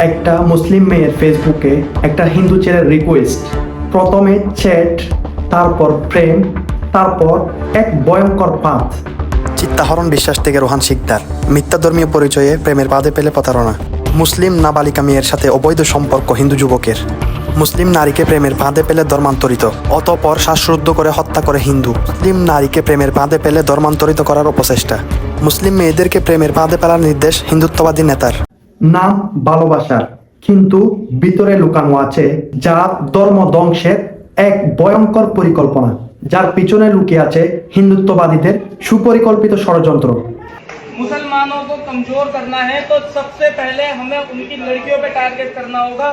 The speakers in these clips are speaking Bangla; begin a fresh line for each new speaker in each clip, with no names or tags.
একটা মুসলিম মেয়ের ফেসবুকে একটা হিন্দু ছেলের রিকোয়েস্ট, প্রথমে চ্যাট, তারপর প্রেম, তারপর এক ভয়ঙ্কর পাথ।
চিত্তাহরণ বিশ্বাস থেকে রোহান শিকদার। মিথ্যা ধর্মীয় পরিচয়ে প্রেমের বাঁধে পেলে প্রতারণা। মুসলিম নাবালিকা মেয়ের সাথে অবৈধ সম্পর্ক হিন্দু যুবকের। মুসলিম নারীকে প্রেমের বাঁধে পেলে ধর্মান্তরিত, অতঃপর শ্বাসরুদ্ধ করে হত্যা করে হিন্দু। মুসলিম নারীকে প্রেমের বাঁধে পেলে ধর্মান্তরিত করার অপচেষ্টা। মুসলিম মেয়েদেরকে প্রেমের বাঁধে ফেলার নির্দেশ হিন্দুত্ববাদী নেতার।
নাম ভালোবাসার, কিন্তু ভিতরে লুকানো আছে যার ধর্ম ধ্বংসের এক ভয়ঙ্কর পরিকল্পনা, যার পিছনে লুকিয়ে আছে হিন্দুত্ববাদীদের সুপরিকল্পিত ষড়যন্ত্র।
मुसलमानों को कमजोर करना है तो सबसे पहले हमें उनकी लड़कियों पे टारगेट करना होगा।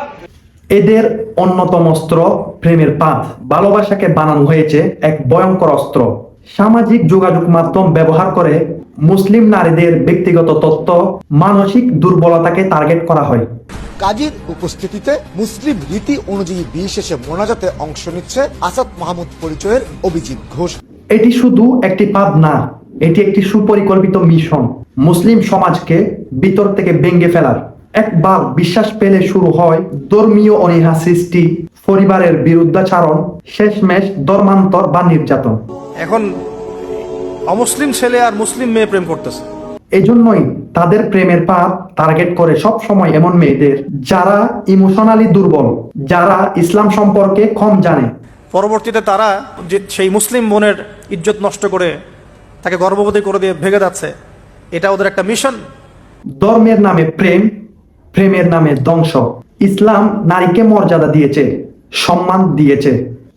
এদের অন্যতম অস্ত্র প্রেমের পাথ। ভালোবাসাকে বানানো হয়েছে এক ভয়ঙ্কর অস্ত্র। সামাজিক যোগাযোগ মাধ্যম ব্যবহার করে মুসলিম নারীদের ব্যক্তিগত তথ্য, মানসিক দুর্বলতাকে টার্গেট করা হয়।
কাজীর উপস্থিতিতে মুসলিম রীতি অনুযায়ী বিয়ে শেষে মোনাজাতে অংশ নিচ্ছে আসাদ মাহমুদ পরিচয়ের অভিজিৎ ঘোষ।
এটি শুধু একটি পাদ না, এটি একটি সুপরিকল্পিত মিশন মুসলিম সমাজকে ভিতর থেকে ভেঙে ফেলার। একবার বিশ্বাস পেলে শুরু হয় ধর্মীয় অনীহা সৃষ্টি, পরিবারের বিরুদ্ধাচারণ, শেষমেশ ধর্মান্তর বা নির্যাতন।
এখন অমুসলিম ছেলে আর মুসলিম মেয়ে প্রেম করতেছে।
এজন্যই তাদের প্রেমের পাথ টার্গেট করে সব সময় এমন মেয়েদের যারা ইমোশনালি দুর্বল, যারা ইসলাম সম্পর্কে কম জানে।
পরবর্তীতে তারা যে সেই মুসলিম বোনের ইজ্জত নষ্ট করে তাকে গর্ভবতী করে দিয়ে ভেঙে যাচ্ছে, এটা ওদের একটা মিশন।
ধর্মের নামে প্রেম, প্রেমের নামে ধ্বংস। ইসলাম নারীকে মর্যাদা দিয়েছে, সম্মান দিয়েছে।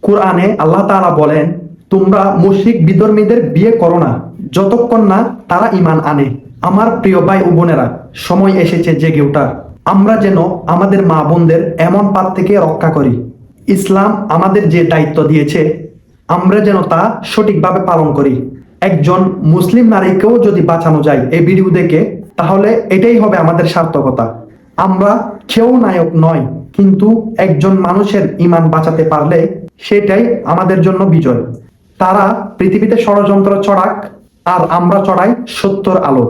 কোরআনে আল্লাহ তাআলা বলেন, তোমরা মুশরিক বিধর্মীদের বিয়ে করো না যতক্ষণ না তারা ঈমান আনে। আমার প্রিয় ভাই ও বোনেরা, সময় এসেছে জেগে ওঠার। আমরা যেন আমাদের মা বোনদের এমন পাপ থেকে রক্ষা করি। ইসলাম আমাদের যে দায়িত্ব দিয়েছে, আমরা যেন তা সঠিকভাবে পালন করি। একজন মুসলিম নারীকেও যদি বাঁচানো যায় এই ভিডিও দেখে, তাহলে এটাই হবে আমাদের সার্থকতা। আমরা কেউ নায়ক নয়, কিন্তু একজন মানুষের ঈমান বাঁচাতে পারলে সেটাই আমাদের জন্য বিজয়। তারা পৃথিবীতে ষড়যন্ত্র ছড়াক, আর আমরা চড়াই সত্যর আলো।